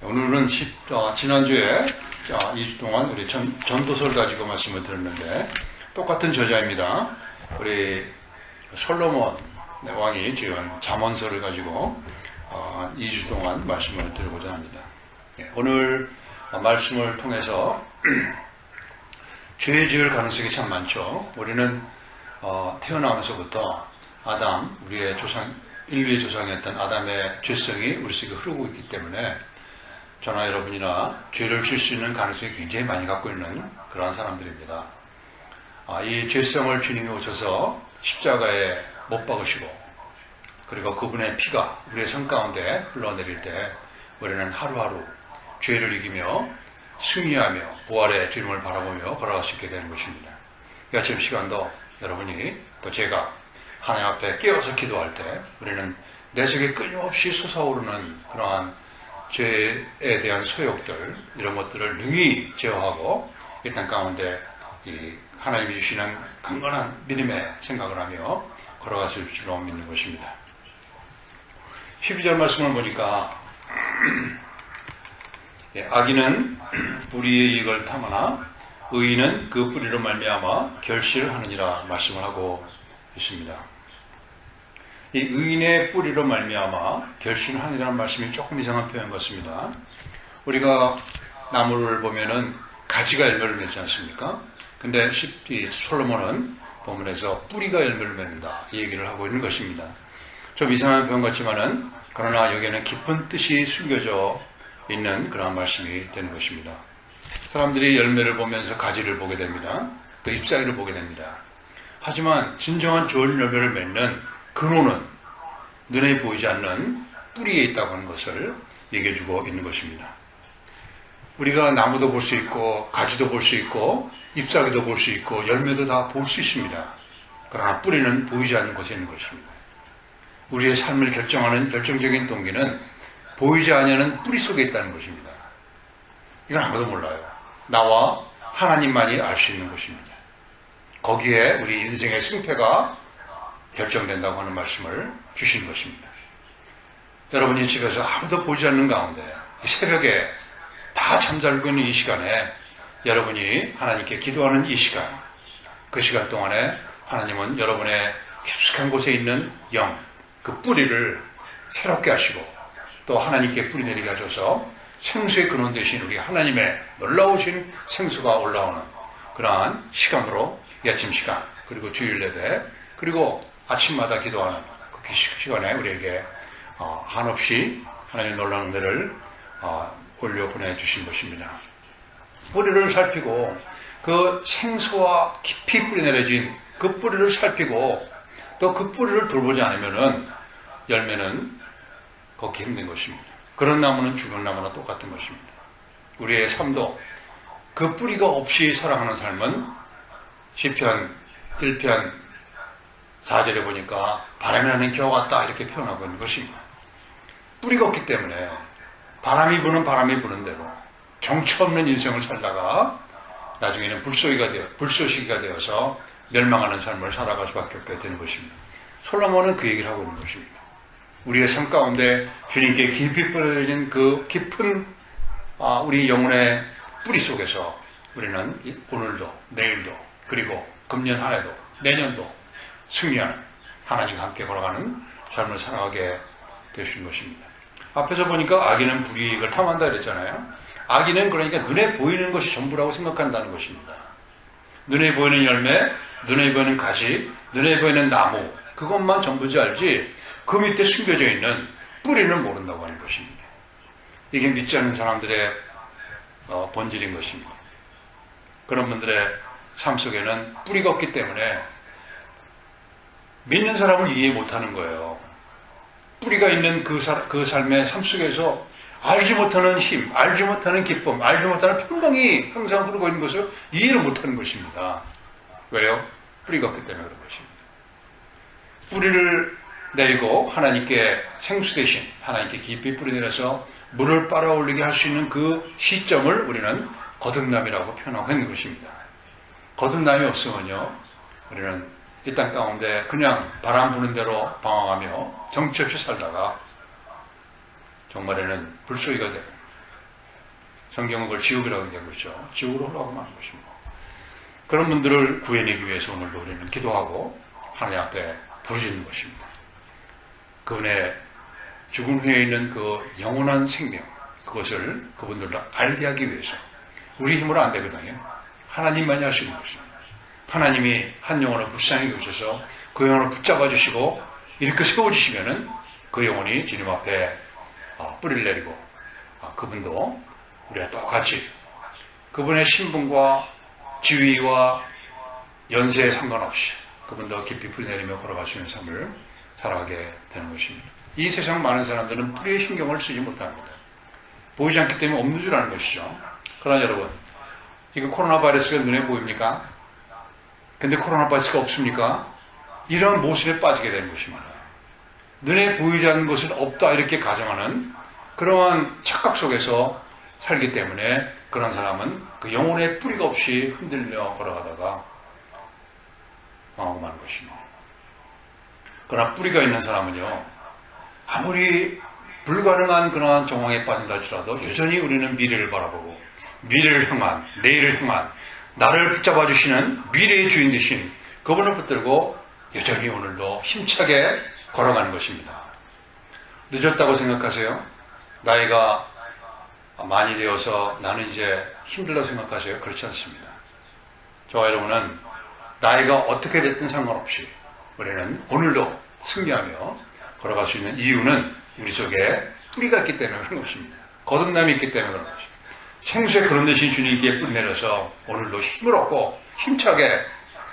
오늘은 지난주에 2주 동안 우리 전도서를 가지고 말씀을 들었는데 똑같은 저자입니다. 우리 솔로몬 왕이 지은 잠언서를 가지고 2주 동안 말씀을 들어보자 합니다. 오늘 말씀을 통해서 죄 지을 가능성이 참 많죠. 우리는 태어나면서부터 아담, 우리의 조상, 인류의 조상이었던 아담의 죄성이 우리 속에 흐르고 있기 때문에 저나 여러분이나 죄를 질 수 있는 가능성이 굉장히 많이 갖고 있는 그러한 사람들입니다. 이 죄성을 주님이 오셔서 십자가에 못 박으시고 그리고 그분의 피가 우리의 성 가운데 흘러내릴 때 우리는 하루하루 죄를 이기며 승리하며 부활의 주님을 바라보며 걸어갈 수 있게 되는 것입니다. 이 아침 시간도 여러분이 또 제가 하나님 앞에 깨어서 기도할 때 우리는 내 속에 끊임없이 솟아오르는 그러한 죄에 대한 소욕들 이런 것들을 능히 제어하고 이 땅 가운데 이 하나님이 주시는 강건한 믿음의 생각을 하며 걸어갔을 줄로 믿는 것입니다. 12절 말씀을 보니까 악인은 뿌리의 이익을 탐하나 의인은 그 뿌리로 말미암아 결실을 하느니라 말씀을 하고 있습니다. 이 의인의 뿌리로 말미암아 결실을 하느니라는 말씀이 조금 이상한 표현 같습니다. 우리가 나무를 보면은 가지가 열매를 맺지 않습니까? 근데 솔로몬은 본문에서 뿌리가 열매를 맺는다 이 얘기를 하고 있는 것입니다. 좀 이상한 표현 같지만은 그러나 여기에는 깊은 뜻이 숨겨져 있는 그런 말씀이 되는 것입니다. 사람들이 열매를 보면서 가지를 보게 됩니다. 또 잎사귀를 보게 됩니다. 하지만 진정한 좋은 열매를 맺는 근원은 눈에 보이지 않는 뿌리에 있다고 하는 것을 얘기해주고 있는 것입니다. 우리가 나무도 볼 수 있고 가지도 볼 수 있고 잎사귀도 볼 수 있고 열매도 다 볼 수 있습니다. 그러나 뿌리는 보이지 않는 곳에 있는 것입니다. 우리의 삶을 결정하는 결정적인 동기는 보이지 않는 뿌리 속에 있다는 것입니다. 이건 아무도 몰라요. 나와 하나님만이 알 수 있는 것입니다. 거기에 우리 인생의 승패가 결정된다고 하는 말씀을 주신 것입니다. 여러분이 집에서 아무도 보지 않는 가운데 새벽에 다 잠자고 있는 이 시간에 여러분이 하나님께 기도하는 이 시간, 그 시간 동안에 하나님은 여러분의 깊숙한 곳에 있는 영, 그 뿌리를 새롭게 하시고 또 하나님께 뿌리 내리게 하셔서 생수의 근원 되신 우리 하나님의 놀라우신 생수가 올라오는 그러한 시간으로 이 아침 시간 그리고 주일 예배 그리고 아침마다 기도하는 그 시간에 우리에게 한없이 하나님의 놀라운 은혜를 올려 보내주신 것입니다. 뿌리를 살피고 그 생수와 깊이 뿌리 내려진 그 뿌리를 살피고 또 그 뿌리를 돌보지 않으면 열매는 걷기 힘든 것입니다. 그런 나무는 죽은 나무나 똑같은 것입니다. 우리의 삶도 그 뿌리가 없이 살아가는 삶은 시편 1편 4절에 보니까 바람이 나는 겨와 같다 이렇게 표현하고 있는 것입니다. 뿌리가 없기 때문에 바람이 부는 대로 정처 없는 인생을 살다가 나중에는 불쏘시기가 되어서 멸망하는 삶을 살아갈 수밖에 없게 되는 것입니다. 솔로몬은 그 얘기를 하고 있는 것입니다. 우리의 삶 가운데 주님께 깊이 뿌려진 그 깊은 우리 영혼의 뿌리 속에서 우리는 오늘도 내일도 그리고 금년 한 해도 내년도 승리하는 하나님과 함께 걸어가는 삶을 살아가게 되신 것입니다. 앞에서 보니까 악인은 불이익을 탐한다 그랬잖아요. 악인은 그러니까 눈에 보이는 것이 전부라고 생각한다는 것입니다. 눈에 보이는 열매, 눈에 보이는 가지, 눈에 보이는 나무 그것만 전부지 알지 그 밑에 숨겨져 있는 뿌리는 모른다고 하는 것입니다. 이게 믿지 않는 사람들의 본질인 것입니다. 그런 분들의 삶 속에는 뿌리가 없기 때문에 믿는 사람을 이해 못하는 거예요. 뿌리가 있는 그 삶의 삶 속에서 알지 못하는 힘, 알지 못하는 기쁨, 알지 못하는 평강이 항상 흐르고 있는 것을 이해를 못하는 것입니다. 왜요? 뿌리가 없기 때문에 그런 것입니다. 뿌리를 내리고 하나님께 생수 대신 하나님께 깊이 뿌리 내려서 물을 빨아올리게 할 수 있는 그 시점을 우리는 거듭남이라고 표현하고 있는 것입니다. 거듭남이 없으면요 우리는 이 땅 가운데 그냥 바람 부는 대로 방황하며 정치 없이 살다가 정말에는 불쏘기가 되는 성경은 그걸 지옥이라고 얘기하고 있죠. 지옥으로 흘러가고 마는 것입니다. 그런 분들을 구해내기 위해서 오늘도 우리는 기도하고 하나님 앞에 부르짖는 것입니다. 그분의 죽은 후에 있는 그 영원한 생명, 그것을 그분들도 알게 하기 위해서 우리 힘으로 안 되거든요. 하나님만이 하시는 것입니다. 하나님이 한 영혼을 불쌍히 여기셔서 그 영혼을 붙잡아 주시고 이렇게 세워주시면은 그 영혼이 주님 앞에 뿌리를 내리고 그분도 우리가 똑같이 그분의 신분과 지위와 연세에 상관없이 그분도 깊이 뿌리 내리며 걸어갈 수 있는 삶을 살아가게 되는 것입니다. 이 세상 많은 사람들은 뿌리에 신경을 쓰지 못합니다. 보이지 않기 때문에 없는 줄 아는 것이죠. 그러나 여러분, 이거 코로나 바이러스가 눈에 보입니까? 근데 코로나 바이러스가 없습니까? 이런 모습에 빠지게 되는 것입니다. 눈에 보이지 않는 것은 없다 이렇게 가정하는 그러한 착각 속에서 살기 때문에 그런 사람은 그 영혼의 뿌리가 없이 흔들며 걸어가다가 망하고 마는 것입니다. 그러나 뿌리가 있는 사람은요, 아무리 불가능한 그러한 정황에 빠진다 할지라도 여전히 우리는 미래를 바라보고 미래를 향한, 내일을 향한 나를 붙잡아 주시는 미래의 주인 되신 그분을 붙들고 여전히 오늘도 힘차게 걸어가는 것입니다. 늦었다고 생각하세요? 나이가 많이 되어서 나는 이제 힘들다고 생각하세요? 그렇지 않습니다. 저와 여러분은 나이가 어떻게 됐든 상관없이 우리는 오늘도 승리하며 걸어갈 수 있는 이유는 우리 속에 뿌리가 있기 때문에 그런 것입니다. 거듭남이 있기 때문에 그런 것입니다. 생수에 그런 대신 주님께 뿌리 내려서 오늘도 힘을 얻고 힘차게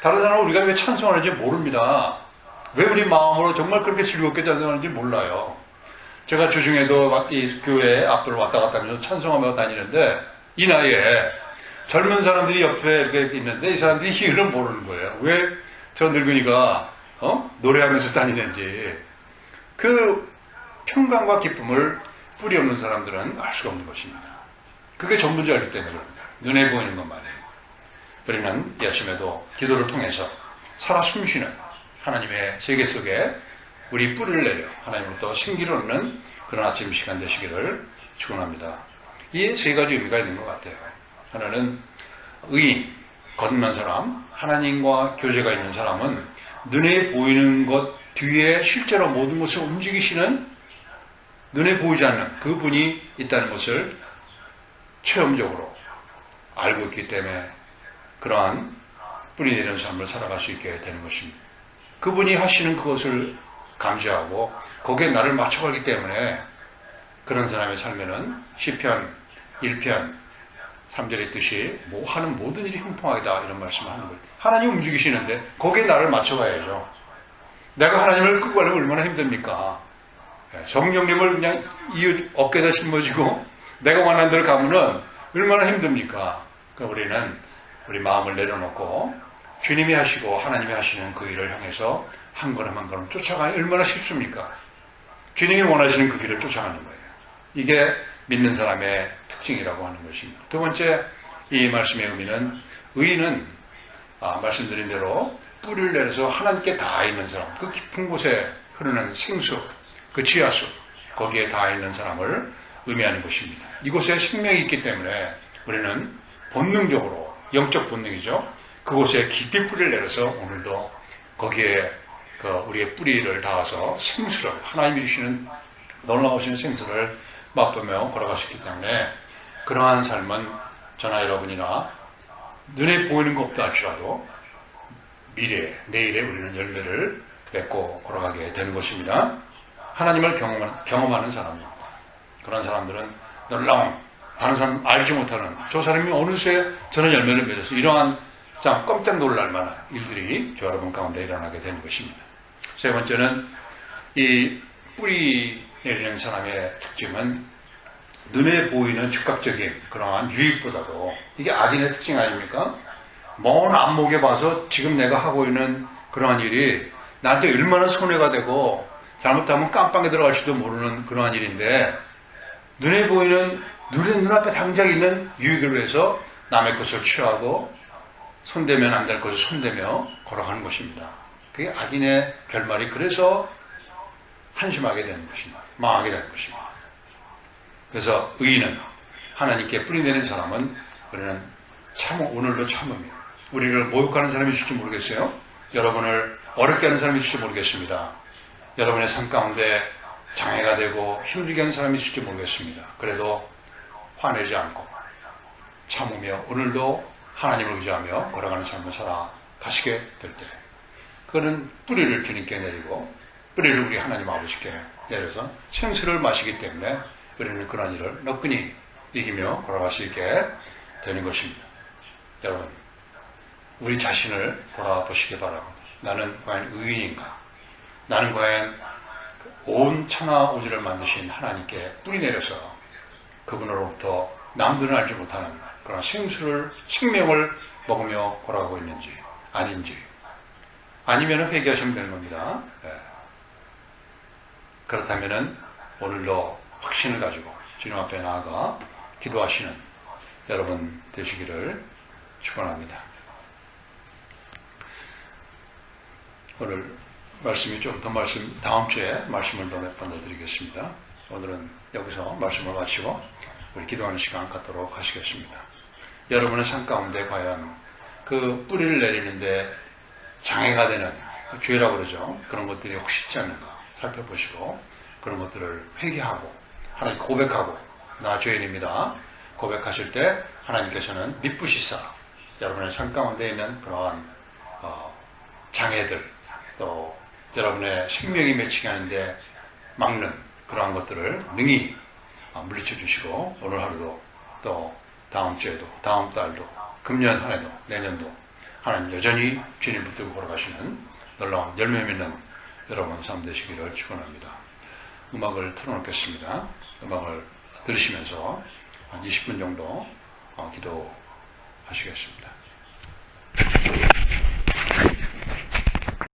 다른 사람은 우리가 왜 찬송하는지 모릅니다. 왜 우리 마음으로 정말 그렇게 즐겁게 찬송하는지 몰라요. 제가 주중에도 이 교회 앞으로 왔다 갔다 하면서 찬송하며 다니는데 이 나이에 젊은 사람들이 옆에 이렇게 있는데 이 사람들이 이유를 모르는 거예요. 왜 저 늙은이가 노래하면서 다니는지. 그 평강과 기쁨을 뿌리 없는 사람들은 알 수가 없는 것입니다. 그게 전부인지 알기 때문에 그럽니다. 눈에 보이는 것만이에요. 우리는 이 아침에도 기도를 통해서 살아 숨쉬는 하나님의 세계 속에 우리 뿌리를 내려 하나님으로부터 생기를 얻는 그런 아침 시간 되시기를 축원합니다. 이 세 가지 의미가 있는 것 같아요. 하나는 의인, 거듭난 사람, 하나님과 교제가 있는 사람은 눈에 보이는 것 뒤에 실제로 모든 것을 움직이시는 눈에 보이지 않는 그분이 있다는 것을 체험적으로 알고 있기 때문에 그러한 뿌리 내리는 삶을 살아갈 수 있게 되는 것입니다. 그분이 하시는 그것을 감지하고 거기에 나를 맞춰가기 때문에 그런 사람의 삶에는 시편 1편 3절의 뜻이 뭐 하는 모든 일이 형통하다 이런 말씀을 하는 거예요. 하나님 움직이시는데 거기에 나를 맞춰가야죠. 내가 하나님을 끄고 가려면 얼마나 힘듭니까? 성령님을 그냥 이웃 어깨에다 짊어지고 내가 원하는 대로 가면은 얼마나 힘듭니까? 그러니까 우리는 우리 마음을 내려놓고 주님이 하시고 하나님이 하시는 그 일을 향해서 한 걸음 한 걸음 쫓아가니 얼마나 쉽습니까? 주님이 원하시는 그 길을 쫓아가는 거예요. 이게 믿는 사람의 특징이라고 하는 것입니다. 두 번째 이 말씀의 의미는 의인은 말씀드린 대로 뿌리를 내려서 하나님께 닿아 있는 사람, 그 깊은 곳에 흐르는 생수, 그 지하수, 거기에 닿아 있는 사람을 의미하는 것입니다. 이곳에 생명이 있기 때문에 우리는 본능적으로, 영적 본능이죠. 그곳에 깊이 뿌리를 내려서 오늘도 거기에 우리의 뿌리를 닿아서 생수를, 하나님이 주시는 놀라우신 생수를 맛보며 걸어갈 수 있기 때문에 그러한 삶은 저나 여러분이나 눈에 보이는 것 없다 할지라도 미래에, 내일에 우리는 열매를 맺고 걸어가게 되는 것입니다. 하나님을 경험하는 사람입니다. 그런 사람들은 놀라운, 다른 사람 알지 못하는 저 사람이 어느 수에 저는 열매를 맺어서 이러한 참 깜짝 놀랄 만한 일들이 저 여러분 가운데 일어나게 되는 것입니다. 세 번째는 이 뿌리 내리는 사람의 특징은 눈에 보이는 즉각적인 그러한 유익보다도 이게 악인의 특징 아닙니까? 먼 안목에 봐서 지금 내가 하고 있는 그러한 일이 나한테 얼마나 손해가 되고 잘못하면 깜빵에 들어갈지도 모르는 그러한 일인데 눈에 보이는 눈앞에 당장 있는 유익을 위해서 남의 것을 취하고 손대면 안 될 것을 손대며 걸어가는 것입니다. 그게 악인의 결말이 그래서 한심하게 되는 것입니다. 망하게 되는 것입니다. 그래서 의인은 하나님께 뿌리내린 사람은 우리는 오늘도 참으며 우리를 모욕하는 사람이 있을지 모르겠어요. 여러분을 어렵게 하는 사람이 있을지 모르겠습니다. 여러분의 삶 가운데 장애가 되고 힘들게 하는 사람이 있을지 모르겠습니다. 그래도 화내지 않고 참으며 오늘도 하나님을 의지하며 걸어가는 삶을 살아가시게 될 때, 그거는 뿌리를 주님께 내리고 뿌리를 우리 하나님 아버지께 내려서 생수를 마시기 때문에 우리는 그런 일을 너끈히 이기며 걸어갈 수 있게 되는 것입니다. 여러분, 우리 자신을 돌아보시기 바랍니다. 나는 과연 의인인가? 나는 과연 온 천하 우주를 만드신 하나님께 뿌리 내려서 그분으로부터 남들은 알지 못하는 그런 생명을 먹으며 걸어가고 있는지 아닌지, 아니면 회개하시면 되는 겁니다. 그렇다면 오늘도 확신을 가지고 주님 앞에 나아가 기도하시는 여러분 되시기를 축원합니다. 오늘 말씀이 좀 더 다음 주에 말씀을 더 몇 번 더 드리겠습니다. 오늘은 여기서 말씀을 마치고 우리 기도하는 시간 갖도록 하시겠습니다. 여러분의 삶 가운데 과연 그 뿌리를 내리는데 장애가 되는 죄라고 그러죠. 그런 것들이 혹시 있지 않는가 살펴보시고 그런 것들을 회개하고 하나님 고백하고 나 죄인입니다 고백하실 때 하나님께서는 미쁘시사 여러분의 삶 가운데 있는 그러한 장애들, 또 여러분의 생명이 맺히게 하는데 막는 그러한 것들을 능히 물리쳐 주시고 오늘 하루도 또 다음 주에도 다음 달도 금년 한 해도 내년도 하나님 여전히 주님 붙들고 걸어가시는 놀라운 열매 맺는 여러분 삶 되시기를 축원합니다. 음악을 틀어놓겠습니다. 음악을 들으시면서 한 20분 정도 기도하시겠습니다.